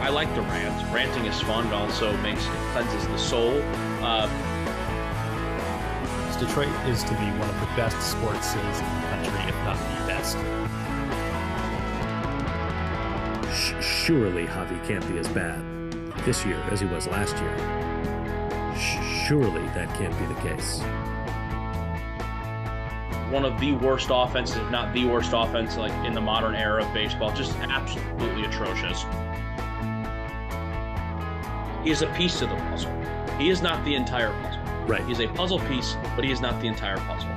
I like the rant. Ranting is fun. It also cleanses the soul. Detroit is to be one of the best sports cities in the country, if not the best. Surely Javi can't be as bad this year as he was last year. Surely that can't be the case. One of the worst offenses, if not the worst offense, like in the modern era of baseball. Just absolutely atrocious. He is a piece to the puzzle. He is not the entire puzzle. Right. He's a puzzle piece, but he is not the entire puzzle.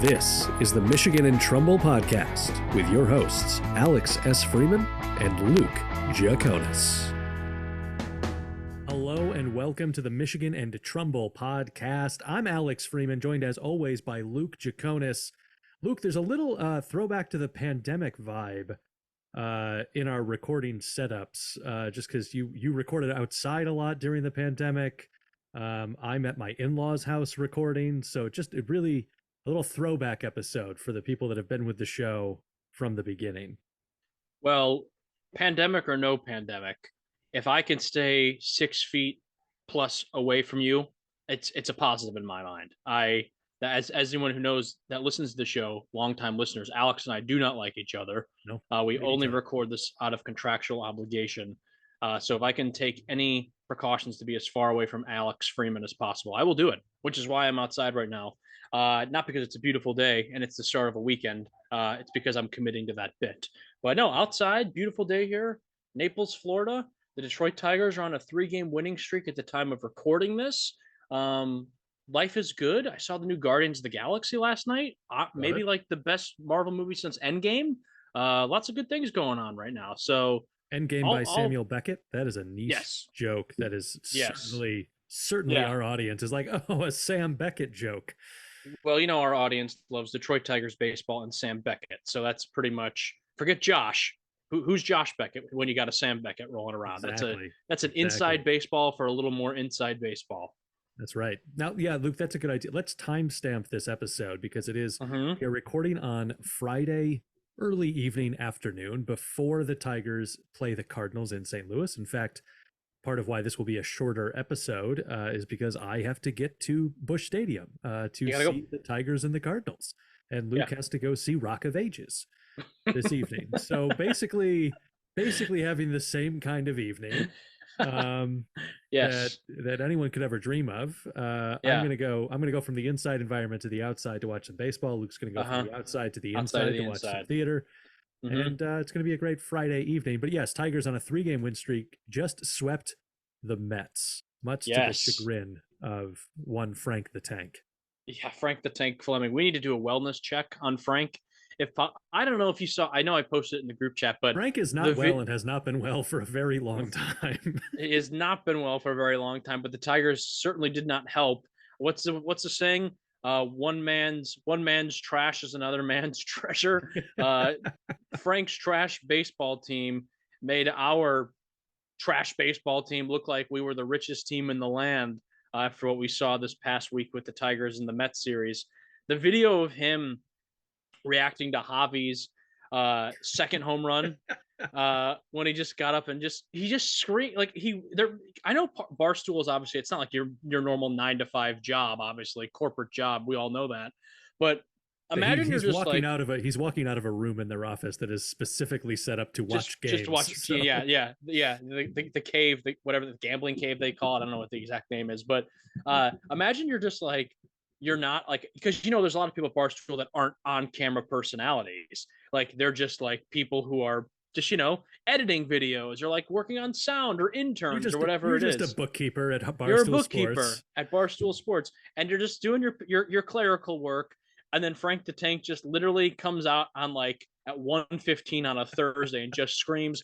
This is the Michigan and Trumbull podcast with your hosts, Alex S. Freeman and Luke Giaconis. Hello and welcome to the Michigan and Trumbull podcast. I'm Alex Freeman, joined as always by Luke Giaconis. Luke, there's a little throwback to the pandemic vibe in our recording setups, just because you recorded outside a lot during the pandemic. I'm at my in-laws' house recording, so just a little throwback episode for the people that have been with the show from the beginning. Well, pandemic or no pandemic, if I can stay 6 feet plus away from you, it's a positive in my mind. As anyone who knows that listens to the show, longtime listeners, Alex and I do not like each other. No, we only record this out of contractual obligation. So if I can take any precautions to be as far away from Alex Freeman as possible, I will do it, which is why I'm outside right now. Not because it's a beautiful day and it's the start of a weekend. It's because I'm committing to that bit. But no, outside, beautiful day here, Naples, Florida. The Detroit Tigers are on a 3-game winning streak at the time of recording this. Life is good. I saw the new Guardians of the Galaxy last night. Maybe like the best Marvel movie since Endgame. Lots of good things going on right now. So Endgame by Samuel Beckett. That is a niche joke. That is certainly our audience is like, oh, a Sam Beckett joke. Well, you know, our audience loves Detroit Tigers baseball and Sam Beckett. So that's pretty much, forget Josh. Who's Josh Beckett when you got a Sam Beckett rolling around? Exactly. That's an inside baseball for a little more inside baseball. That's right. Now, yeah, Luke, that's a good idea. Let's timestamp this episode because it is we are recording on Friday early evening afternoon before the Tigers play the Cardinals in St. Louis. In fact, part of why this will be a shorter episode is because I have to get to Busch Stadium to see the Tigers and the Cardinals. And Luke has to go see Rock of Ages this evening. So basically having the same kind of evening that anyone could ever dream of. I'm gonna go from the inside environment to the outside to watch some baseball. Luke's gonna go from the outside to the inside to watch some theater. And it's going to be a great Friday evening. But yes, Tigers on a 3-game win streak just swept the Mets, much to the chagrin of one Frank the Tank. Yeah, Frank the Tank Fleming. We need to do a wellness check on Frank. I don't know if you saw, I know I posted it in the group chat, but Frank is not well and has not been well for a very long time. It has not been well for a very long time, but the Tigers certainly did not help. What's the saying? One man's trash is another man's treasure. Frank's trash baseball team made our trash baseball team look like we were the richest team in the land after what we saw this past week with the Tigers in the Mets series. The video of him reacting to Javi's second home run when he just got up and he just screamed like I know Barstool is obviously, it's not like your normal 9-to-5 job, obviously corporate job. We all know that, but imagine he's walking out of a room in their office that is specifically set up to watch games. Just watch, so. yeah. The cave, whatever the gambling cave they call it. I don't know what the exact name is, but imagine you're just like, you're not like, because there's a lot of people at Barstool that aren't on camera personalities. Like they're just like people who are just editing videos or like working on sound or interns or whatever it is. You're just a bookkeeper at Barstool Sports. You're a bookkeeper at Barstool Sports, and you're just doing your clerical work. And then Frank the Tank just literally comes out on like at 1:15 on a Thursday and just screams,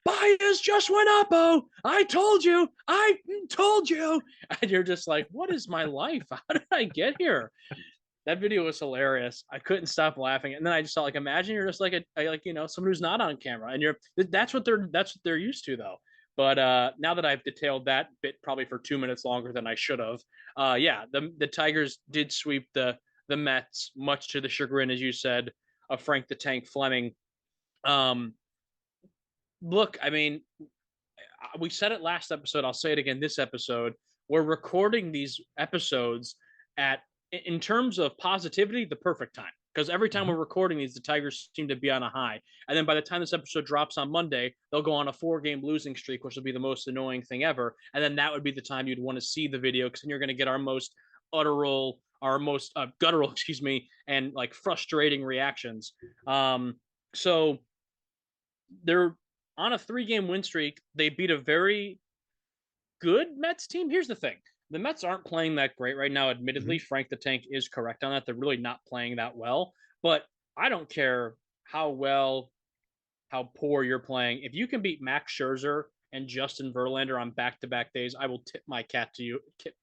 "Bias just went up! Oh, I told you! And you're just like, what is my life? How did I get here? That video was hilarious. I couldn't stop laughing. And then I just thought, like, imagine you're just like someone who's not on camera, and that's what they're used to though. But now that I've detailed that bit probably for 2 minutes longer than I should have, the Tigers did sweep the Mets, much to the chagrin, as you said, of Frank the Tank Fleming. look, I mean, we said it last episode. I'll say it again this episode. We're recording these episodes at, in terms of positivity, the perfect time. Because every time Mhm. we're recording these, the Tigers seem to be on a high. And then by the time this episode drops on Monday, they'll go on a 4-game losing streak, which will be the most annoying thing ever. And then that would be the time you'd want to see the video, because then you're going to get our most utteral, our most guttural, excuse me, and like frustrating reactions. So they're on a 3-game win streak. They beat a very good Mets team. Here's the thing. The Mets aren't playing that great right now. Admittedly, Mhm. Frank the Tank is correct on that. They're really not playing that well. But I don't care how well, how poor you're playing. If you can beat Max Scherzer and Justin Verlander on back-to-back days, I will tip my cap to you.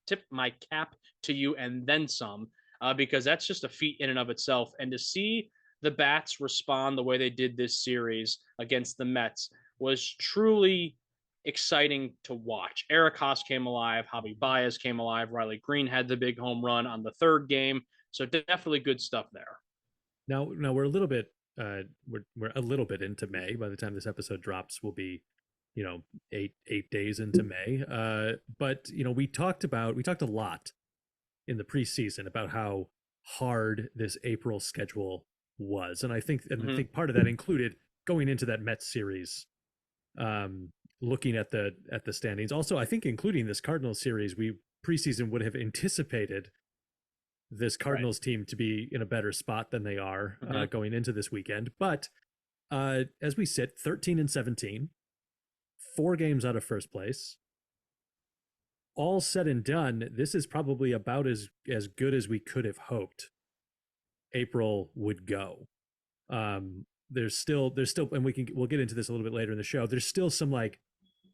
Tip my cap to you and then some, because that's just a feat in and of itself. And to see the bats respond the way they did this series against the Mets was truly exciting to watch. Eric Haas came alive, Javi Baez came alive, Riley Green had the big home run on the third game. So definitely good stuff there. Now we're a little bit we're a little bit into May. By the time this episode drops, we'll be, you know, eight days into May. But you know, we talked a lot in the preseason about how hard this April schedule was, and I Mm-hmm. think part of that included going into that Mets series, looking at the standings. Also, I think including this Cardinals series, we preseason would have anticipated this Right. Cardinals team to be in a better spot than they are Mm-hmm. going into this weekend. But as we sit, 13-17, 4 games out of first place. All said and done, this is probably about as good as we could have hoped April would go. There's still, and we'll get into this a little bit later in the show. There's still some, like,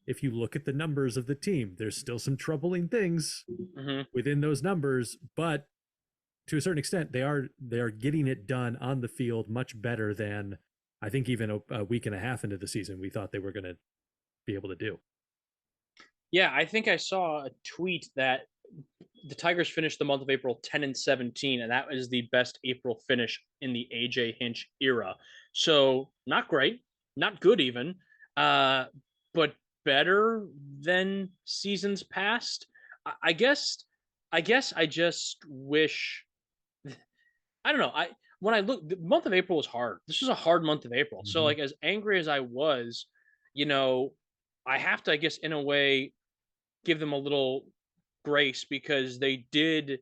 if you look at the numbers of the team, there's still some troubling things Mm-hmm. within those numbers, but to a certain extent, they are getting it done on the field much better than I think even a week and a half into the season we thought they were going to be able to do. Yeah, I think I saw a tweet that the Tigers finished the month of April 10-17, and that was the best April finish in the AJ Hinch era. So not great, not good even, uh, but better than seasons past. I guess. I guess I just wish. I don't know. I when I look, the month of April was hard. This was a hard month of April. So Mm-hmm. like, as angry as I was, you know, I have to, I guess, in a way, give them a little grace, because they did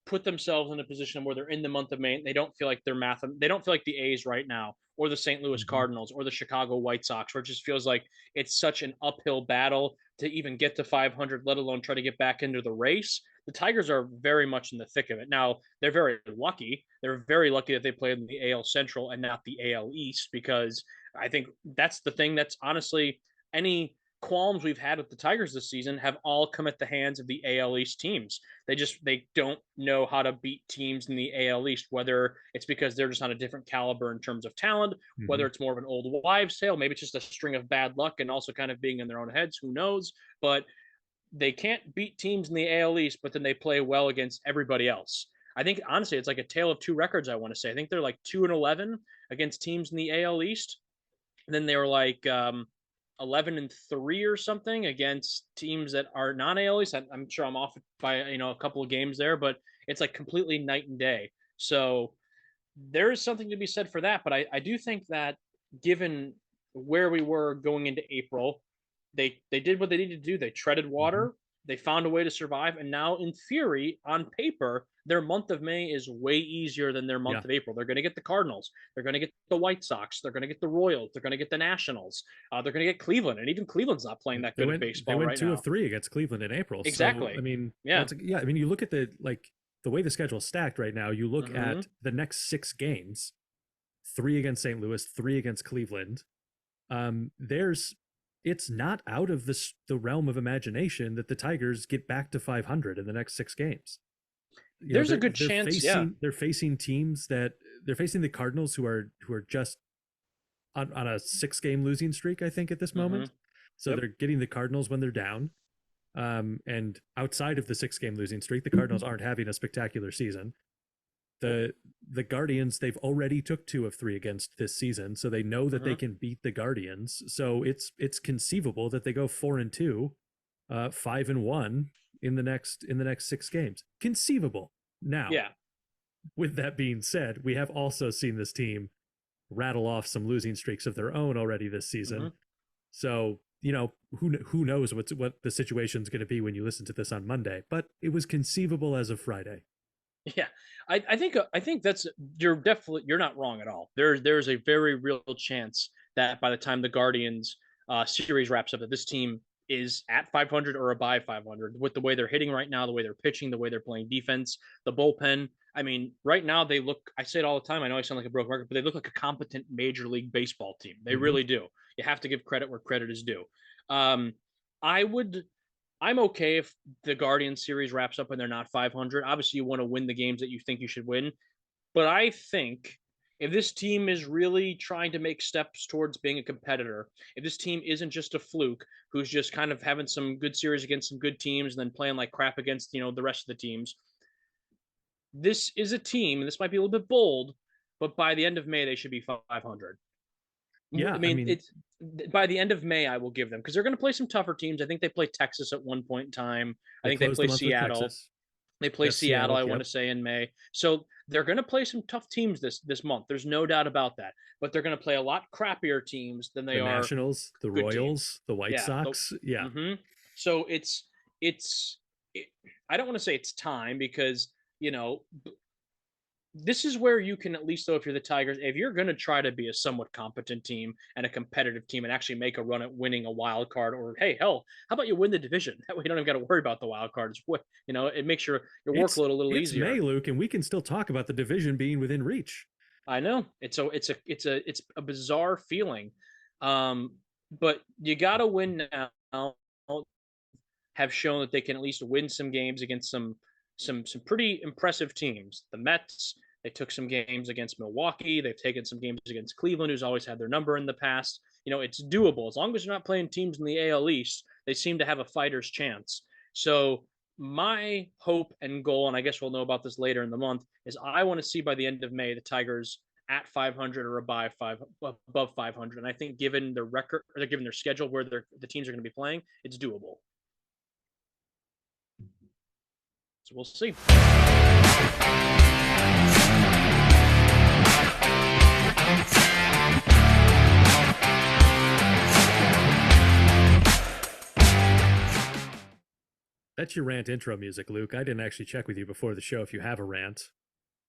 put themselves in a position where they're in the month of May. They don't feel like they're they don't feel like the A's right now, or the St. Louis Mm-hmm. Cardinals, or the Chicago White Sox, where it just feels like it's such an uphill battle to even get to 500, let alone try to get back into the race. The Tigers are very much in the thick of it. Now, they're very lucky. They're very lucky that they played in the AL Central and not the AL East, because I think that's the thing that's honestly, any qualms we've had with the Tigers this season have all come at the hands of the AL East teams. They don't know how to beat teams in the AL East, whether it's because they're just on a different caliber in terms of talent, Mm-hmm. whether it's more of an old wives' tale, maybe it's just a string of bad luck and also kind of being in their own heads, who knows? But they can't beat teams in the AL East, but then they play well against everybody else. I think honestly, it's like a tale of two records. I want to say, I think they're like 2-11 against teams in the AL East, and then they were like 11-3 or something against teams that are non-AL East. I'm sure I'm off by a couple of games there, but it's like completely night and day. So there is something to be said for that. But I do think that, given where we were going into April, they did what they needed to do. They treaded Mm-hmm. water. They found a way to survive, and now, in theory, on paper, their month of May is way easier than their Yeah. month of April. They're going to get the Cardinals. They're going to get the White Sox. They're going to get the Royals. They're going to get the Nationals. They're going to get Cleveland, and even Cleveland's not playing that They good at went they baseball went right two of now. three against Cleveland in April. So I Exactly. mean, Yeah. yeah. I mean, you look at the way the schedule's stacked right now. You look Mm-hmm. at the next 6 games: 3 against St. Louis, 3 against Cleveland. There's It's not out of the realm of imagination that the Tigers get back to 500 in the next 6 games. You know, There's a good chance. Yeah. they're facing teams that they're facing the Cardinals, who are just on a 6 game losing streak, I think, at this Mm-hmm. moment. So Yep. they're getting the Cardinals when they're down. And outside of the 6 game losing streak, the Cardinals aren't having a spectacular season. The the Guardians, they've already took 2 of 3 against this season, so they know that they can beat the Guardians. So it's conceivable that they go 4-2, 5-1 in the next 6 games. Conceivable. Now, Yeah. with that being said, we have also seen this team rattle off some losing streaks of their own already this season. So, who knows what the situation's going to be when you listen to this on Monday, but it was conceivable as of Friday. Yeah, I think that's you're not wrong at all. There's a very real chance that by the time the Guardians series wraps up, that this team is at 500 or above 500 with the way they're hitting right now, the way they're pitching, the way they're playing defense, the bullpen. I mean, right now they look. I say it all the time. I know I sound like a broken record, but they look like a competent Major League Baseball team. They really do. You have to give credit where credit is due. I'm okay if the Guardian series wraps up and they're not 500. Obviously, you want to win the games that you think you should win. But I think if this team is really trying to make steps towards being a competitor, if this team isn't just a fluke who's just kind of having some good series against some good teams and then playing like crap against, the rest of the teams, this is a team, and this might be a little bit bold, but by the end of May, they should be 500. Yeah, I mean, it's by the end of May, I will give them, because they're going to play some tougher teams. I think they play Texas at one point in time. I think they play Seattle. They play Seattle, I want to say, in May. So they're going to play some tough teams this month. There's no doubt about that. But they're going to play a lot crappier teams than they are. The Nationals, the Royals, teams. the White Sox. Yeah. So I don't want to say it's time, because, this is where you can, at least though, if you're the Tigers, if you're going to try to be a somewhat competent team and a competitive team and actually make a run at winning a wild card, or hey, hell, how about you win the division? That way you don't even got to worry about the wild cards. It makes your workload a little easier. It's May, Luke, and we can still talk about the division being within reach. I know it's a bizarre feeling, but you got to win now. Have shown that they can at least win some games against some pretty impressive teams. The Mets, they took some games against Milwaukee. They've taken some games against Cleveland, who's always had their number in the past. It's doable. As long as you're not playing teams in the AL East, they seem to have a fighter's chance. So my hope and goal, and I guess we'll know about this later in the month, is I want to see by the end of May the Tigers at 500 or above 500. And I think given their record, or given their schedule where the teams are going to be playing, it's doable. So we'll see. That's your rant intro music, Luke. I didn't actually check with you before the show if you have a rant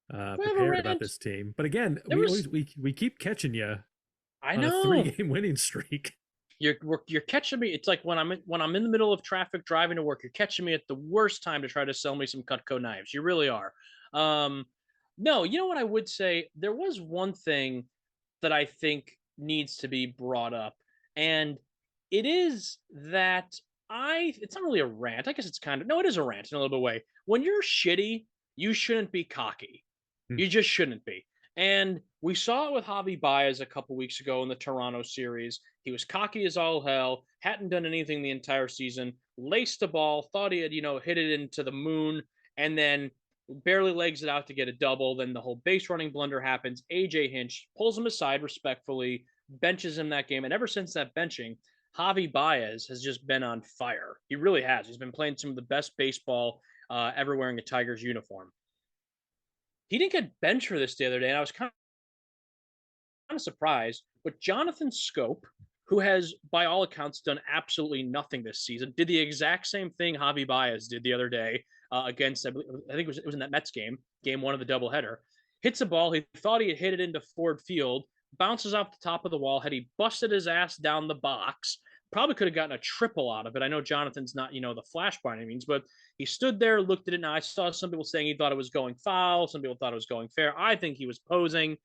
prepared about this team. But again, we keep catching you. I know. On a 3-game winning streak. You're catching me. It's like when I'm in the middle of traffic driving to work, you're catching me at the worst time to try to sell me some Cutco knives. You really are. No, you know what I would say? There was one thing that I think needs to be brought up, and it is that it's not really a rant. I guess it's it is a rant in a little bit way. When you're shitty, you shouldn't be cocky. You just shouldn't be. And we saw it with Javi Baez a couple weeks ago in the Toronto series. He was cocky as all hell, hadn't done anything the entire season, laced the ball, thought he had, hit it into the moon, and then barely legs it out to get a double. Then the whole base running blunder happens. AJ Hinch pulls him aside respectfully, benches him that game. And ever since that benching, Javi Baez has just been on fire. He really has. He's been playing some of the best baseball ever wearing a Tigers uniform. He didn't get benched for this the other day, and I was kind of surprised. But Jonathan Scope, who has, by all accounts, done absolutely nothing this season, did the exact same thing Javi Baez did the other day against, I think it was in that Mets game 1 of the doubleheader. Hits a ball. He thought he had hit it into Ford Field, bounces off the top of the wall. Had he busted his ass down the box, probably could have gotten a triple out of it. I know Jonathan's not, the flash by any means, but he stood there, looked at it. Now, I saw some people saying he thought it was going foul. Some people thought it was going fair. I think he was posing.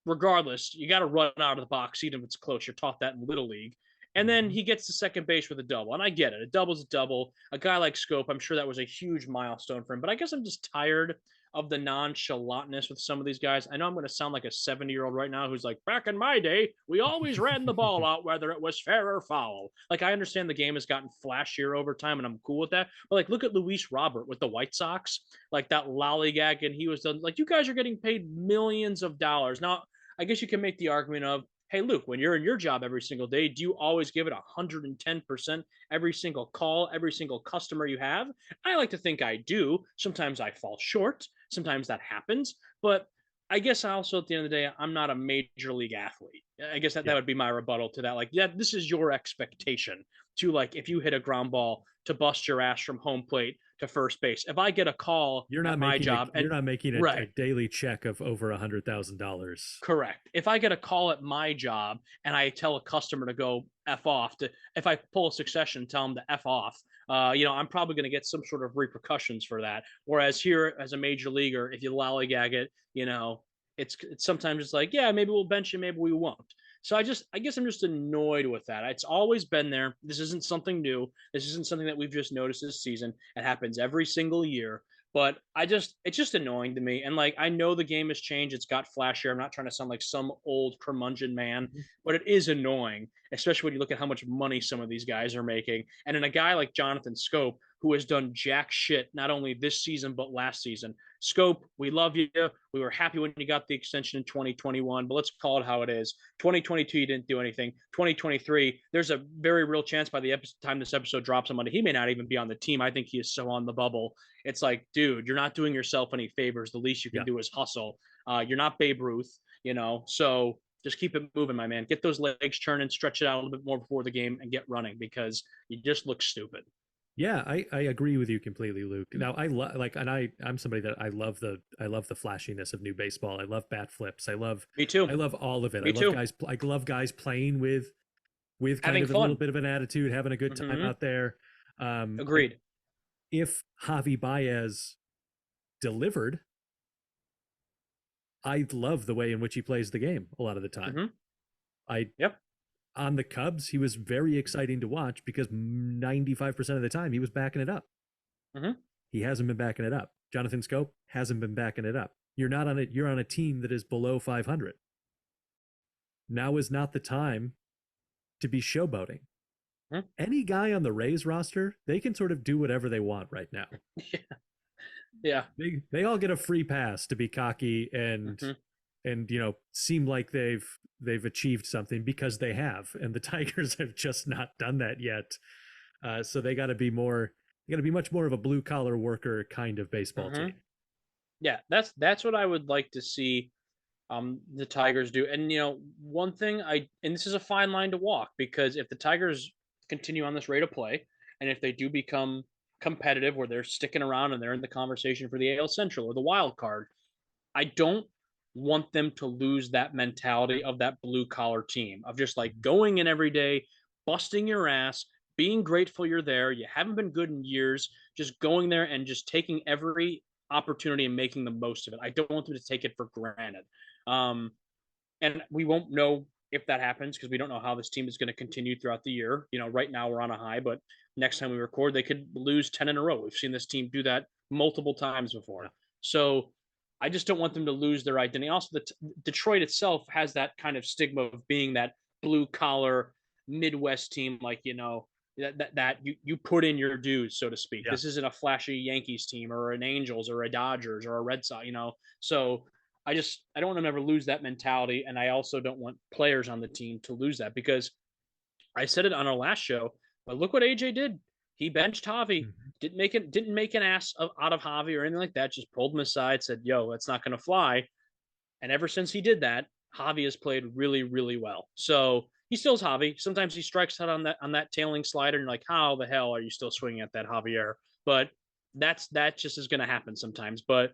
Regardless, you got to run out of the box, even if it's close. You're taught that in Little League. And then he gets to second base with a double. And I get it. A double's a double. A guy like Scope, I'm sure that was a huge milestone for him. But I guess I'm just tired of the nonchalantness with some of these guys. I know I'm going to sound like a 70-year-old right now who's like, back in my day, we always ran the ball out, whether it was fair or foul. Like, I understand the game has gotten flashier over time, and I'm cool with that. But like, look at Luis Robert with the White Sox, like that lollygag, and he was done. Like, you guys are getting paid millions of dollars. Now, I guess you can make the argument of, hey, Luke, when you're in your job every single day, do you always give it 110% every single call, every single customer you have? I like to think I do. Sometimes I fall short. Sometimes that happens. But I guess also at the end of the day, I'm not a major league athlete. I guess that would be my rebuttal to that. Like, yeah, this is your expectation to, like, if you hit a ground ball, to bust your ass from home plate to first base. If I get a call you're not at my job, you're not making a daily check of over $100,000. Correct. If I get a call at my job and I tell a customer to go F off, if I pull a succession, tell them to F off, I'm probably going to get some sort of repercussions for that. Whereas here, as a major leaguer, if you lollygag it, it's sometimes it's like, yeah, maybe we'll bench you, maybe we won't. So I guess I'm just annoyed with that. It's always been there. This isn't something new. This isn't something that we've just noticed this season. It happens every single year. But it's just annoying to me. And like, I know the game has changed. It's got flashier. I'm not trying to sound like some old curmudgeon man, but it is annoying, especially when you look at how much money some of these guys are making. And then a guy like Jonathan Scope, who has done jack shit, not only this season, but last season. Scope, we love you. We were happy when you got the extension in 2021, but let's call it how it is. 2022, you didn't do anything. 2023, there's a very real chance by the time this episode drops on Monday, he may not even be on the team. I think he is so on the bubble. It's like, dude, you're not doing yourself any favors. The least you can do is hustle. You're not Babe Ruth, so just keep it moving, my man. Get those legs churning, stretch it out a little bit more before the game, and get running, because you just look stupid. Yeah, I agree with you completely, Luke. Now I'm somebody that I love the flashiness of new baseball. I love bat flips. Me too. I love all of it. Me too. I love guys playing with kind having of fun. A little bit of an attitude, having a good time out there. Agreed. If Javi Baez delivered, I love the way in which he plays the game a lot of the time. On the Cubs, he was very exciting to watch because 95% of the time he was backing it up. He hasn't been backing it up. Jonathan Scope hasn't been backing it up. You're on a team that is below 500. Now is not the time to be showboating. Any guy on the Rays roster, they can sort of do whatever they want right now. Yeah. They all get a free pass to be cocky and seem like they've achieved something, because they have, and the Tigers have just not done that yet. So they got to be much more of a blue collar worker kind of baseball team. Yeah, that's what I would like to see the Tigers do. And one thing and this is a fine line to walk, because if the Tigers continue on this rate of play, and if they do become competitive where they're sticking around and they're in the conversation for the AL Central or the wild card, I don't want them to lose that mentality of that blue collar team, of just like going in every day, busting your ass, being grateful you're there. You haven't been good in years, just going there and just taking every opportunity and making the most of it. I don't want them to take it for granted. And we won't know if that happens, because we don't know how this team is going to continue throughout the year. Right now we're on a high, but next time we record, they could lose 10 in a row. We've seen this team do that multiple times before. So I just don't want them to lose their identity. Also, Detroit itself has that kind of stigma of being that blue collar Midwest team, like, that you put in your dues, so to speak. This isn't a flashy Yankees team or an Angels or a Dodgers or a Red Sox, So I don't want them to ever lose that mentality, and I also don't want players on the team to lose that, because I said it on our last show, but look what AJ did. He benched Javi, didn't make an ass out of Javi or anything like that. Just pulled him aside, said, "Yo, that's not going to fly." And ever since he did that, Javi has played really, really well. So he still's Javi. Sometimes he strikes out on that tailing slider, and you're like, how the hell are you still swinging at that, Javier? But that just is going to happen sometimes. But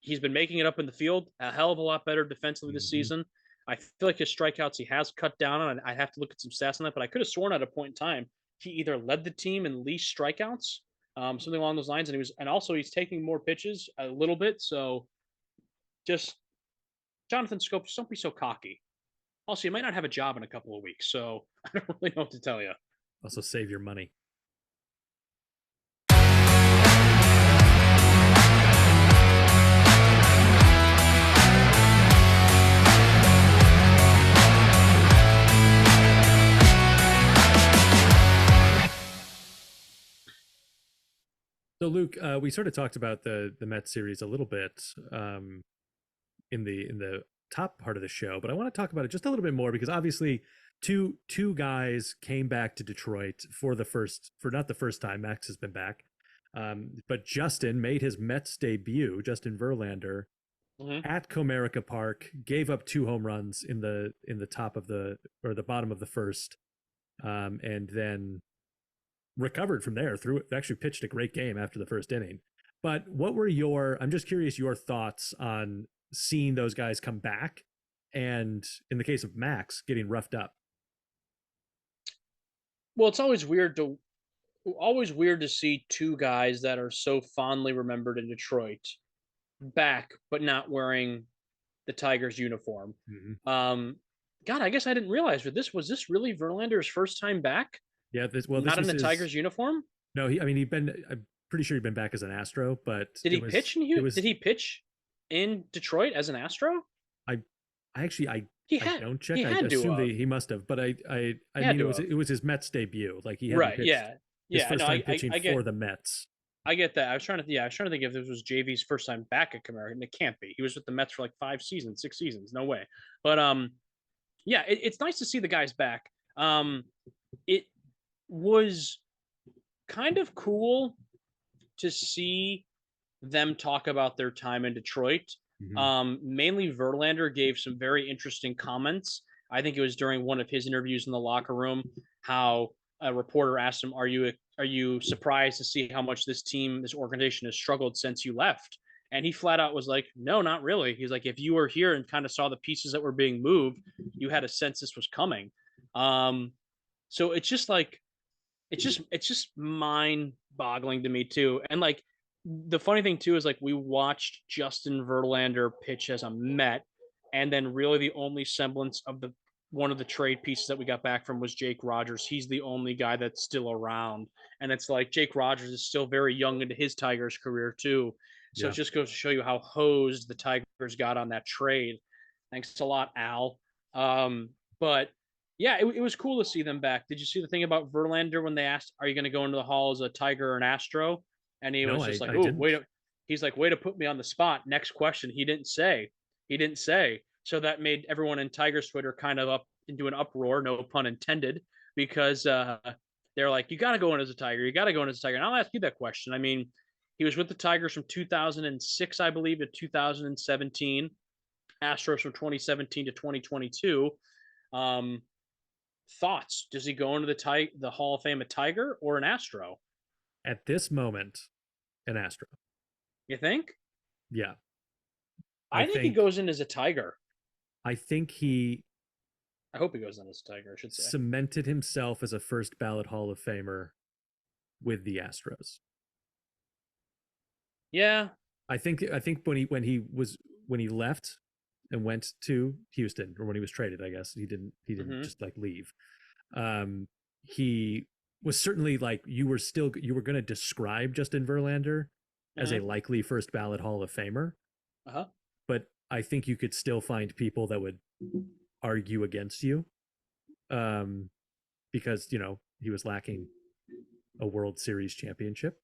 he's been making it up in the field a hell of a lot better defensively this season. I feel like his strikeouts he has cut down on. I have to look at some stats on that, but I could have sworn at a point in time he either led the team in least strikeouts, something along those lines, and also he's taking more pitches a little bit. So just Jonathan Scope, just don't be so cocky. Also, you might not have a job in a couple of weeks, so I don't really know what to tell you. Also, save your money. So Luke, we sort of talked about the Mets series a little bit in the top part of the show, but I want to talk about it just a little bit more because obviously two guys came back to Detroit for not the first time. Max has been back, but Justin made his Mets debut. Justin Verlander at Comerica Park gave up 2 home runs in the top of the bottom of the first, and then recovered from there. Actually pitched a great game after the first inning. But what were I'm just curious your thoughts on seeing those guys come back, and in the case of Max, getting roughed up. Well, it's always weird to see two guys that are so fondly remembered in Detroit back, but not wearing the Tigers uniform. Mm-hmm. God, I guess I didn't realize. But was this really Verlander's first time back? Yeah, not in the Tigers uniform. No, I'm pretty sure he'd been back as an Astro, but did he pitch did he pitch in Detroit as an Astro? I actually I don't check. I assume he must have, but I mean it was his Mets debut. Like he hadn't pitched his first time pitching for the Mets. I get that. I was trying to think if this was JV's first time back at Comerica, and it can't be. He was with the Mets for like 6 seasons. No way. But yeah, it's nice to see the guys back. It was kind of cool to see them talk about their time in Detroit. Mm-hmm. Mainly Verlander gave some very interesting comments. I think it was during one of his interviews in the locker room, how a reporter asked him, are you surprised to see how much this organization has struggled since you left? And he flat out was like, no, not really. He's like, if you were here and kind of saw the pieces that were being moved, you had a sense this was coming. So it's just like, it's just mind boggling to me too. And like, the funny thing too is like we watched Justin Verlander pitch as a Met, and then really the only semblance of one of the trade pieces that we got back from was Jake Rogers. He's the only guy that's still around, and it's like Jake Rogers is still very young into his Tigers career too. So it just goes to show you how hosed the Tigers got on that trade. Thanks a lot, Al. But yeah, it was cool to see them back. Did you see the thing about Verlander when they asked, "Are you going to go into the Hall as a Tiger or an Astro?" And he was just like, "Oh, wait!" He's like, "Way to put me on the spot." Next question. He didn't say. So that made everyone in Tigers Twitter kind of up into an uproar, no pun intended, because they're like, "You got to go in as a Tiger. You got to go in as a Tiger." And I'll ask you that question. I mean, he was with the Tigers from 2006, I believe, to 2017. Astros from 2017 to 2022. Thoughts? Does he go into the Hall of Fame a Tiger or an Astro? At this moment, an Astro. You think? Yeah. I think he goes in as a Tiger. I think I hope he goes in as a Tiger, I should say. Cemented himself as a first ballot Hall of Famer with the Astros. Yeah. I think when he left and went to Houston, or when he was traded, I guess he didn't just like leave. He was certainly like you were going to describe Justin Verlander as a likely first ballot Hall of Famer. But I think you could still find people that would argue against you, because he was lacking a World Series championship,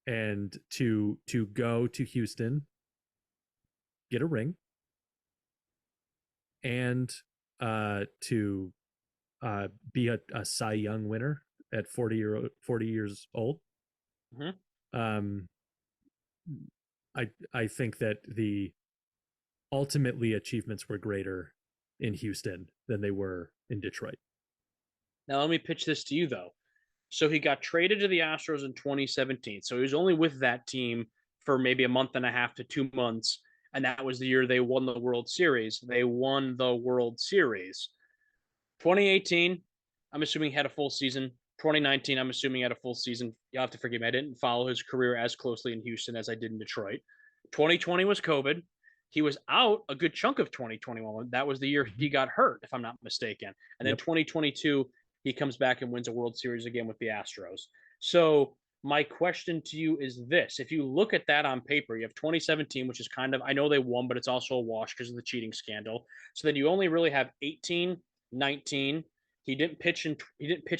and to go to Houston, get a ring, and to be a Cy Young winner at 40 years old. I think that the ultimately achievements were greater in Houston than they were in Detroit. Now let me pitch this to you though. So he got traded to the Astros in 2017. So he was only with that team for maybe a month and a half to 2 months. And that was the year they won the World Series. 2018, I'm assuming he had a full season. 2019, I'm assuming he had a full season. You'll have to forgive me. I didn't follow his career as closely in Houston as I did in Detroit. 2020 was COVID. He was out a good chunk of 2021. That was the year he got hurt, if I'm not mistaken. And then 2022, he comes back and wins a World Series again with the Astros. So my question to you is this. If you look at that on paper, you have 2017, which is kind of, I know they won, but it's also a wash because of the cheating scandal. So then you only really have 18, 19, He didn't pitch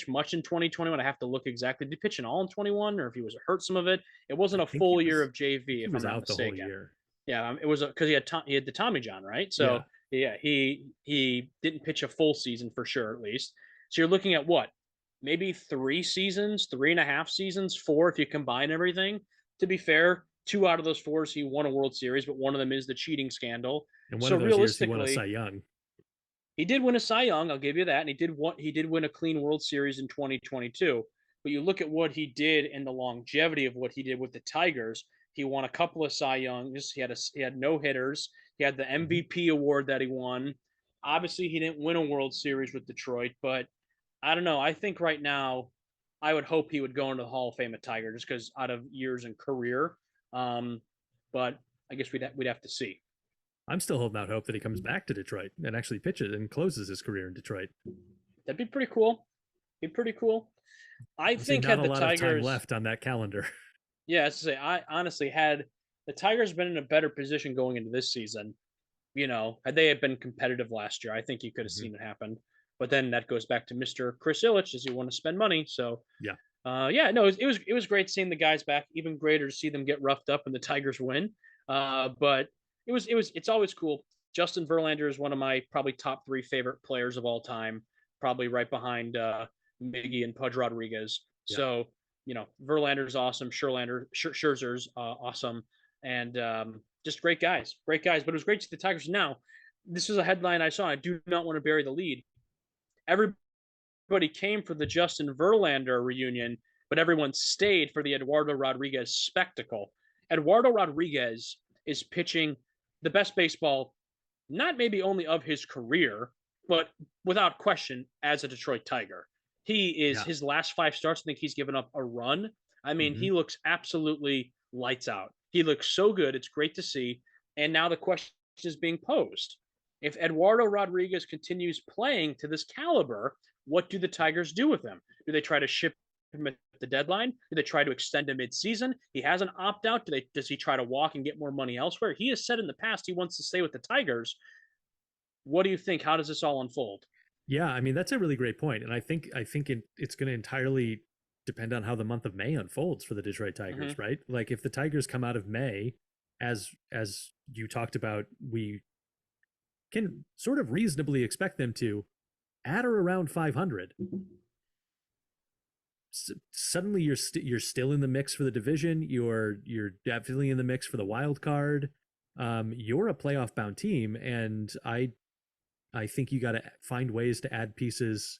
much in 2021. I have to look exactly. Did he pitch in all in 21, or if he was hurt some of it? It I wasn't a think he full year was. of I think JV, he if was I'm not out the whole mistaken. year. Yeah, it was because he had the Tommy John, right? Yeah. So yeah, he didn't pitch a full season for sure, at least. So you're looking at what, maybe 3 seasons, 3.5 seasons, four if you combine everything. To be fair, two out of those fours he won a World Series, but one of them is the cheating scandal. And one So of those years he won a Cy realistically, Young. he did win a Cy Young. I'll give you that, and he did win a clean World Series in 2022. But you look at what he did and the longevity of what he did with the Tigers. He won a couple of Cy Youngs. He had no hitters. He had the MVP award that he won. Obviously, he didn't win a World Series with Detroit, but I don't know. I think right now, I would hope he would go into the Hall of Fame at Tiger just because out of years and career. Um, but I guess we'd have to see. I'm still holding out hope that he comes back to Detroit and actually pitches and closes his career in Detroit. That'd be pretty cool. Be pretty cool. I Obviously, think not had a the lot of time Tigers, left on that calendar. yeah, as I say, I honestly had the Tigers been in a better position going into this season. Had they had been competitive last year, I think you could have Mhm. seen it happen. But then that goes back to Mr. Chris Ilitch, as you want to spend money. So, Yeah. yeah, no, it was great seeing the guys back. Even greater to see them get roughed up and the Tigers win. But it's always cool. Justin Verlander is one of my probably top three favorite players of all time, probably right behind Miggy and Pudge Rodriguez. Yeah. So Verlander's awesome. Scherzer's awesome, and just great guys, great guys. But it was great to see the Tigers. Now, this is a headline I saw. I do not want to bury the lead. Everybody came for the Justin Verlander reunion, but everyone stayed for the Eduardo Rodriguez spectacle. Eduardo Rodriguez is pitching the best baseball, not maybe only of his career, but without question as a Detroit Tiger. He is Yeah. his last 5 starts. I think he's given up a run. I mean, Mhm. he looks absolutely lights out. He looks so good. It's great to see. And now the question is being posed. If Eduardo Rodriguez continues playing to this caliber, what do the Tigers do with him? Do they try to ship him at the deadline? Do they try to extend him mid-season? He has an opt-out. Does he try to walk and get more money elsewhere? He has said in the past he wants to stay with the Tigers. What do you think? How does this all unfold? Yeah, I mean that's a really great point, and I think it's going to entirely depend on how the month of May unfolds for the Detroit Tigers, Mm-hmm. right? Like if the Tigers come out of May, as you talked about, we can sort of reasonably expect them to at or around 500. Suddenly you're still in the mix for the division. You're definitely in the mix for the wild card. You're a playoff bound team, and I think you got to find ways to add pieces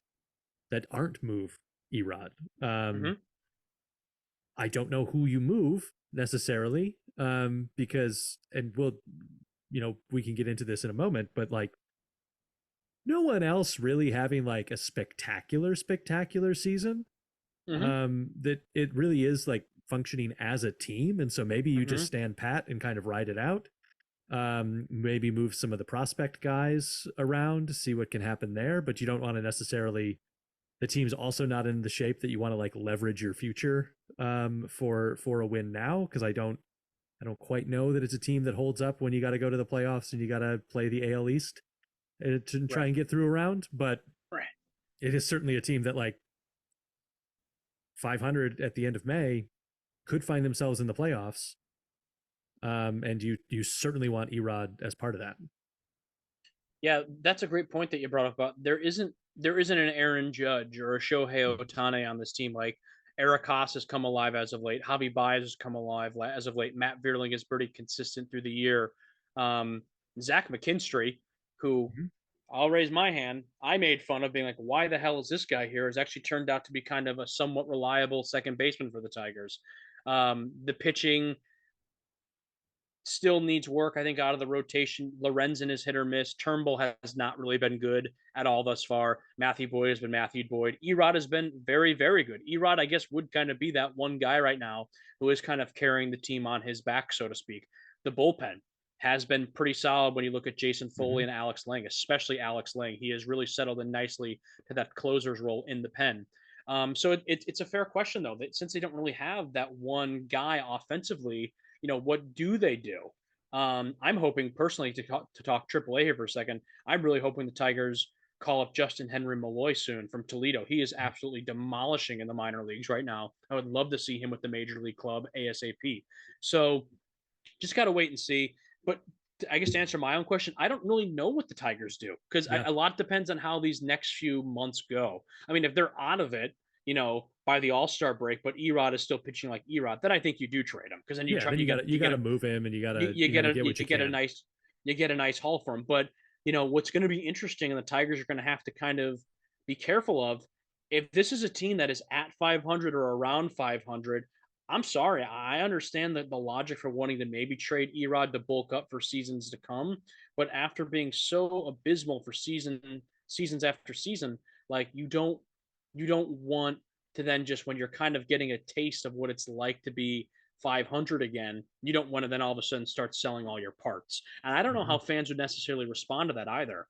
that aren't move Erod. Mm-hmm. I don't know who you move necessarily, because, and we can get into this in a moment, but like no one else really having like a spectacular season. Mm-hmm. That it really is like functioning as a team, and so maybe you Mm-hmm. just stand pat and kind of ride it out. Maybe move some of the prospect guys around to see what can happen there, but you don't want to necessarily, the team's also not in the shape that you want to like leverage your future for a win now, because I don't quite know that it's a team that holds up when you got to go to the playoffs and you got to play the AL East to try Right. and get through a round, but Right. it is certainly a team that like 500 at the end of May could find themselves in the playoffs. And you certainly want Erod as part of that. Yeah, that's a great point that you brought up about there isn't an Aaron Judge or a Shohei Ohtani on this team. Like Eric Haas has come alive as of late. Javi Baez has come alive as of late. Matt Vierling is pretty consistent through the year. Um, Zach McKinstry, who Mhm. I'll raise my hand, I made fun of being like, why the hell is this guy here? Has actually turned out to be kind of a somewhat reliable second baseman for the Tigers. The pitching still needs work, I think, out of the rotation. Lorenzen is hit or miss. Turnbull has not really been good at all thus far. Matthew Boyd has been Matthew Boyd. Erod has been very, very good. Erod, I guess, would kind of be that one guy right now who is kind of carrying the team on his back, so to speak. The bullpen has been pretty solid when you look at Jason Foley Mhm. and Alex Lang, especially Alex Lang. He has really settled in nicely to that closer's role in the pen. So it's a fair question, though, that since they don't really have that one guy offensively, what do they do? I'm hoping personally to talk AAA here for a second. I'm really hoping the Tigers call up Justin Henry Malloy soon from Toledo. He is absolutely demolishing in the minor leagues right now. I would love to see him with the major league club ASAP. So just got to wait and see. But I guess to answer my own question, I don't really know what the Tigers do because Yeah. a lot depends on how these next few months go. I mean, if they're out of it, by the All-Star break, but Erod is still pitching like Erod, then I think you do trade him because then Yeah, then you got to move him, and you got to get what you get a can. nice haul for him. But what's going to be interesting, and the Tigers are going to have to kind of be careful of, if this is a team that is at 500 or around 500. I'm sorry, I understand that the logic for wanting to maybe trade Erod to bulk up for seasons to come, but after being so abysmal for seasons after season, like you don't want to then, just when you're kind of getting a taste of what it's like to be 500 again, you don't want to then all of a sudden start selling all your parts. And I don't know how fans would necessarily respond to that either.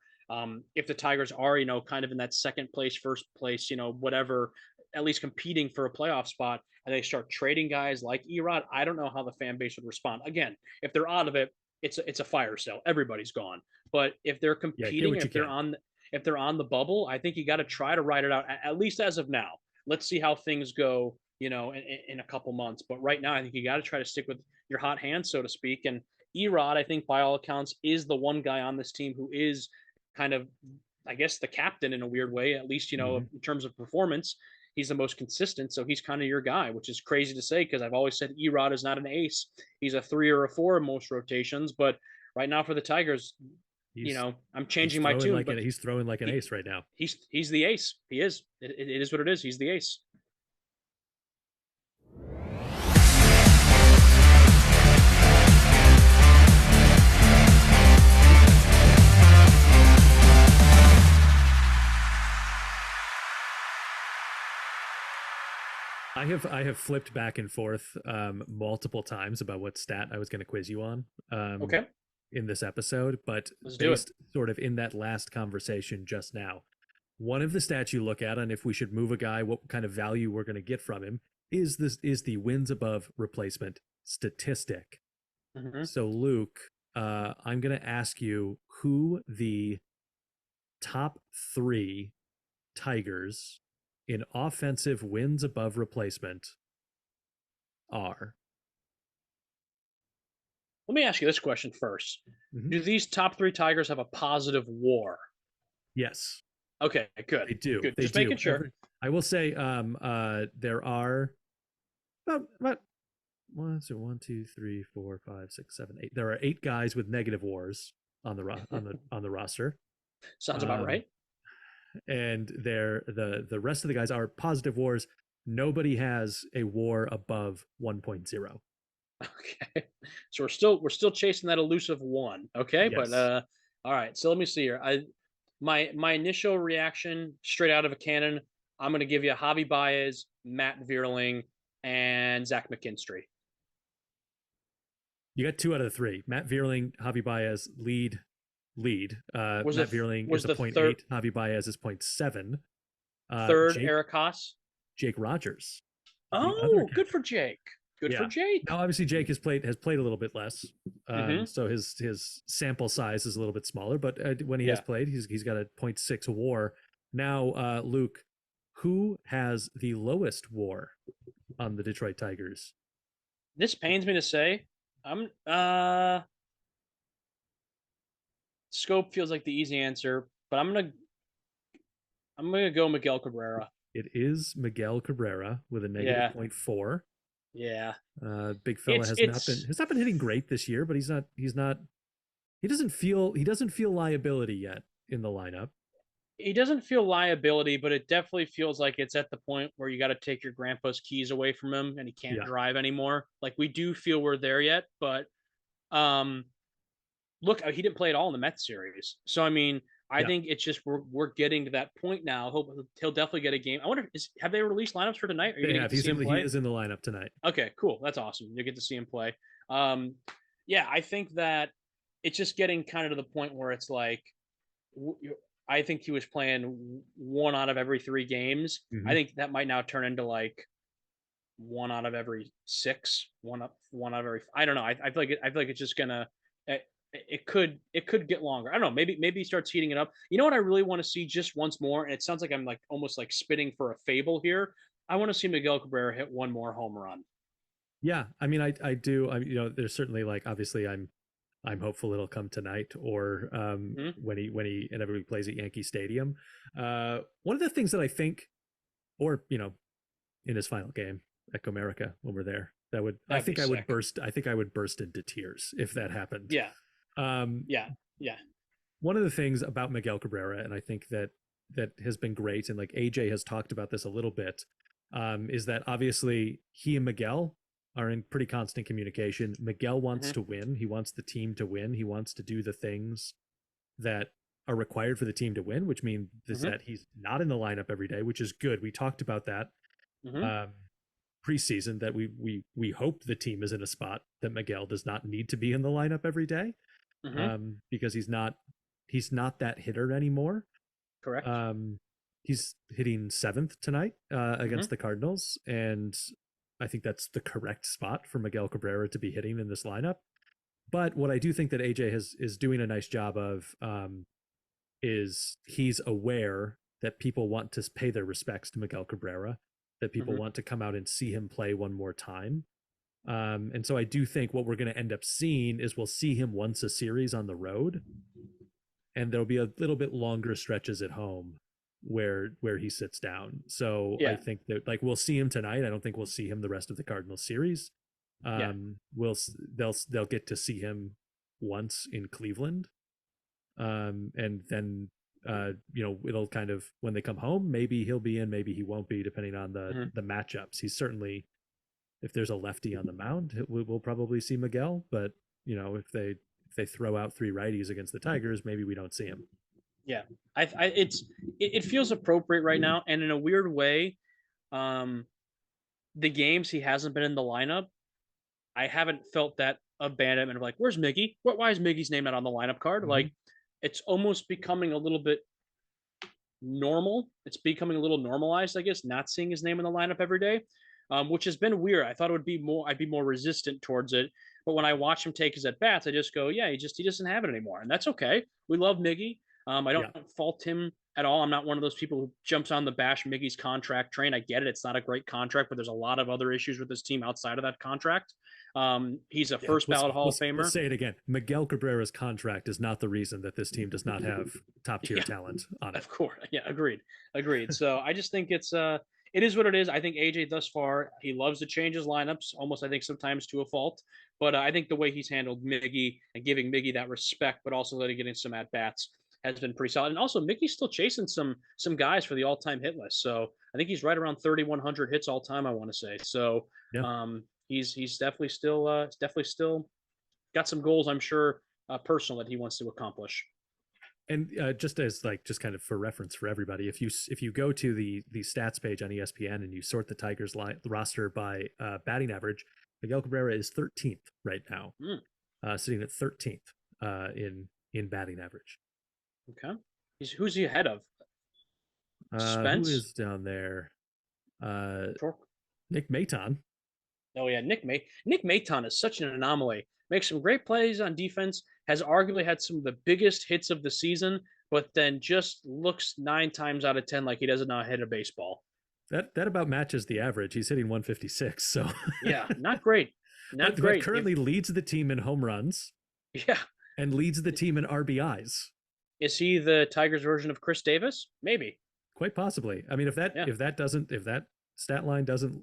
If the Tigers are, kind of in that second place, first place, whatever, at least competing for a playoff spot, and they start trading guys like Erod, I don't know how the fan base would respond. Again, if they're out of it, it's a fire sale. Everybody's gone. But if they're competing, if they're on the bubble, I think you got to try to ride it out, at least as of now. Let's see how things go, in a couple months. But right now, I think you got to try to stick with your hot hand, so to speak. And Erod, I think by all accounts, is the one guy on this team who is kind of, I guess, the captain in a weird way, at least, in terms of performance. He's the most consistent, so he's kind of your guy, which is crazy to say because I've always said Erod is not an ace. He's a 3 or a 4 in most rotations, but right now for the Tigers, I'm changing my tune. But he's throwing like an ace right now. He's the ace. He is. It is what it is. He's the ace. I have flipped back and forth multiple times about what stat I was going to quiz you on. Okay. In this episode, but based sort of in that last conversation just now, one of the stats you look at on if we should move a guy, what kind of value we're going to get from him is the wins above replacement statistic. So Luke, I'm going to ask you who the top 3 Tigers in offensive wins above replacement are. Let me ask you this question first. Do these top 3 Tigers have a positive WAR? Yes. Okay, good. They do. Good. Just making sure. I will say there are about 1, 2, 3, 4, 5, 6, 7, 8. There are 8 guys with negative WARs on the roster. Sounds about right. And the rest of the guys are positive WARs. Nobody has a WAR above 1.0. Okay, so we're still chasing that elusive 1. Okay, yes. But all right. So let me see here. My initial reaction, straight out of a cannon, I'm going to give you Javi Baez, Matt Vierling, and Zach McKinstry. You got 2 out of the 3. Matt Vierling, Javi Baez lead. Matt Vierling is a 0.8. Javi Baez is 0.7. Third, Eric Haas. Jake Rogers. Oh, good for Jake. Good for Jake. Now, obviously, Jake has played a little bit less, so his sample size is a little bit smaller. But when he has played, he's got a 0.6 WAR. Now, Luke, who has the lowest WAR on the Detroit Tigers? This pains me to say. Scope feels like the easy answer, but I'm gonna go Miguel Cabrera. It is Miguel Cabrera with a negative 0.4. Yeah. Big fella has not been hitting great this year, but he doesn't feel liability yet in the lineup. He doesn't feel liability, but it definitely feels like it's at the point where you got to take your grandpa's keys away from him and he can't drive anymore. Like, we do feel we're there yet, but look, he didn't play at all in the Mets series. So, I mean, I think it's just we're getting to that point now. He'll definitely get a game. I wonder, have they released lineups for tonight? They have. He is in the lineup tonight. Okay, cool. That's awesome. You get to see him play. I think that it's just getting kind of to the point where it's like, I think he was playing 1 out of every 3 games. I think that might now turn into like 1 out of every 6, one out of every. I don't know. I feel like it's just gonna. it could get longer. I don't know. Maybe he starts heating it up. You know what I really want to see just once more, and it sounds like I'm like almost like spitting for a fable here. I want to see Miguel Cabrera hit one more home run. Yeah, I mean, I do. There's certainly like obviously I'm hopeful it'll come tonight or Hmm. when he inevitably plays at Yankee Stadium. One of the things that I think, or in his final game at Comerica when we're there, that would That'd be sick. I think I would burst into tears if that happened. Yeah, Um, yeah, yeah. One of the things about Miguel Cabrera, and I think that has been great, and like AJ has talked about this a little bit, is that obviously he and Miguel are in pretty constant communication. Miguel wants Hmm. to win. He wants the team to win. He wants to do the things that are required for the team to win, which means Hmm. that he's not in the lineup every day, which is good. We talked about that Hmm. um, preseason that we hope the team is in a spot that Miguel does not need to be in the lineup every day Hmm. because he's not that hitter anymore. Correct. Um, he's hitting seventh tonight Hmm. against the Cardinals, and I think that's the correct spot for Miguel Cabrera to be hitting in this lineup. But what I do think that AJ is doing a nice job of is he's aware that people want to pay their respects to Miguel Cabrera, that people Hmm. want to come out and see him play one more time. And so I do think what we're going to end up seeing is we'll see him once a series on the road, and there'll be a little bit longer stretches at home where he sits down. So I Yeah, think that like we'll see him tonight. I don't think we'll see him the rest of the Cardinals series. yeah. We'll they'll get to see him once in Cleveland, and then it'll kind of when they come home, maybe he'll be in, maybe he won't be, depending on Hmm. the matchups. He's certainly if there's a lefty on the mound, we'll probably see Miguel. But if they throw out three righties against the Tigers, maybe we don't see him. Yeah. It feels appropriate right now, and in a weird way, um, the games he hasn't been in the lineup, I haven't felt that abandonment of like, where's Miggy? Why is Miggy's name not on the lineup card? Mm-hmm. Like, it's almost becoming a little bit normal. It's becoming a little normalized, I guess, not seeing his name in the lineup every day, which has been weird. I thought it would be more, I'd be more resistant towards it. But when I watch him take his at bats, I just go, yeah, he doesn't have it anymore, and that's okay. We love Miggy. I don't Yeah. fault him at all. I'm not one of those people who jumps on the bash Miggy's contract train. I get it; it's not a great contract, but there's a lot of other issues with this team outside of that contract. He's a Yeah, first ballot Hall of let's Famer. say it again. Miguel Cabrera's contract is not the reason that this team does not have top tier Yeah, talent on it. of course. Yeah, agreed. So I just think it is what it is. I think AJ thus far he loves to change his lineups, almost I think sometimes to a fault. But I think the way he's handled Miggy and giving Miggy that respect, but also letting getting some at bats has been pretty solid. And also Mickey's still chasing some guys for the all time hit list. So I think he's right around 3,100 hits all time. I want to say so. Yeah. He's definitely still got some goals. I'm sure personal that he wants to accomplish. And just as like just kind of for reference for everybody, if you go to the stats page on ESPN and you sort the Tigers roster by batting average, Miguel Cabrera is 13th right now, Mm, sitting at 13th in batting average. okay. Who's he ahead of? Who Spence? is down there? Uh, Torque? Nick Maton. Oh yeah, Nick Maton is such an anomaly. Makes some great plays on defense. Has arguably had some of the biggest hits of the season, but then just looks 9 times out of 10 like he doesn't know how to hit a baseball. That about matches the average. He's hitting 156. So, Yeah, not great. Not but great. If currently leads the team in home runs Yeah, and leads the team in RBIs. is he the Tigers version of Chris Davis? Maybe. Quite possibly. I mean, Yeah, if that stat line doesn't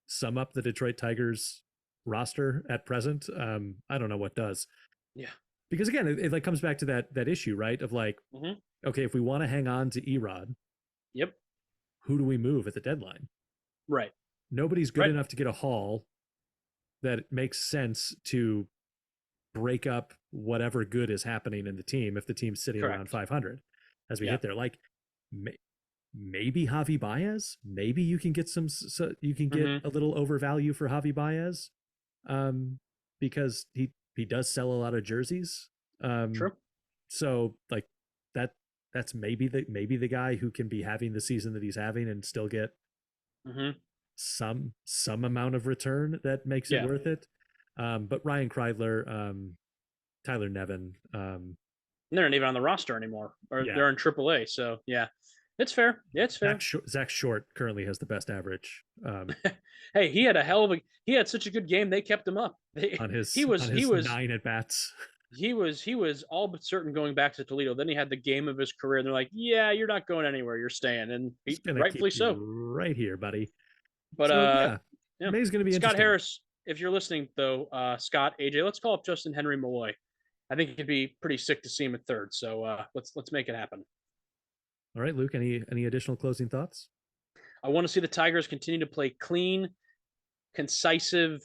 sum up the Detroit Tigers roster at present, I don't know what does. yeah. Because again, it like comes back to that issue, right? Of like, Hmm. okay, if we want to hang on to Erod, Yep. who do we move at the deadline? Right. Nobody's good Right. enough to get a haul that makes sense to break up whatever good is happening in the team if the team's sitting around Correct. 500 as we Yeah. hit there. Like maybe Javi Baez. Maybe you can get you can get Hmm. a little overvalue for Javi Baez, because he does sell a lot of jerseys. Um, True. so like that that's maybe the guy who can be having the season that he's having and still get Hmm. some amount of return that makes it Yeah. worth it. But Ryan Kreidler, Tyler Nevin. They're not even on the roster anymore, or they're in AAA. So yeah, it's fair. Yeah, it's fair. Zach Short currently has the best average. Hey, he had such a good game. They kept him up. He was 9 at bats. He was all but certain going back to Toledo. Then he had the game of his career, and they're like, "Yeah, you're not going anywhere. You're staying," and rightfully so. Right here, buddy. But so, May's going to be Scott Harris. If you're listening, though, Scott, AJ, let's call up Justin Henry Malloy. I think it could be pretty sick to see him at third. So let's make it happen. All right, Luke. Any additional closing thoughts? I want to see the Tigers continue to play clean, concisive,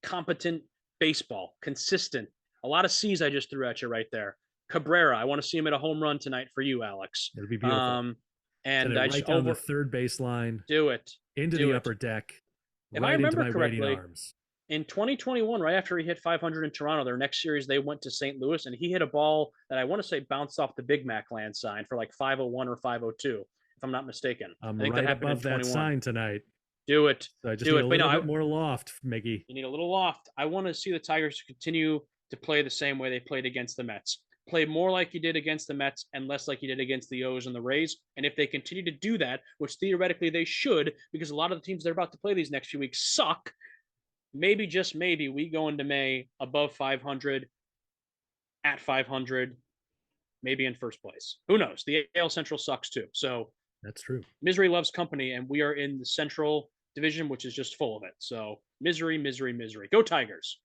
competent baseball, consistent. A lot of C's I just threw at you right there. Cabrera, I want to see him at a home run tonight for you, Alex. It'll be beautiful. And I just down the third baseline. Do it into the upper deck. If I remember correctly, in 2021, right after he hit 500 in Toronto, their next series they went to St. Louis, and he hit a ball that I want to say bounced off the Big Mac land sign for like 501 or 502, if I'm not mistaken. I think that happened above that sign tonight. Do it. So I just need a little bit more loft, Miggy. You need a little loft. I want to see the Tigers continue to play the same way they played against the Mets. Play more like you did against the Mets and less like you did against the O's and the Rays. And if they continue to do that, which theoretically they should, because a lot of the teams they're about to play these next few weeks suck, maybe, just maybe, we go into May above 500, at 500, maybe in first place. Who knows? The AL Central sucks too. So that's true. Misery loves company, and we are in the Central Division, which is just full of it. So misery, misery, misery. Go Tigers.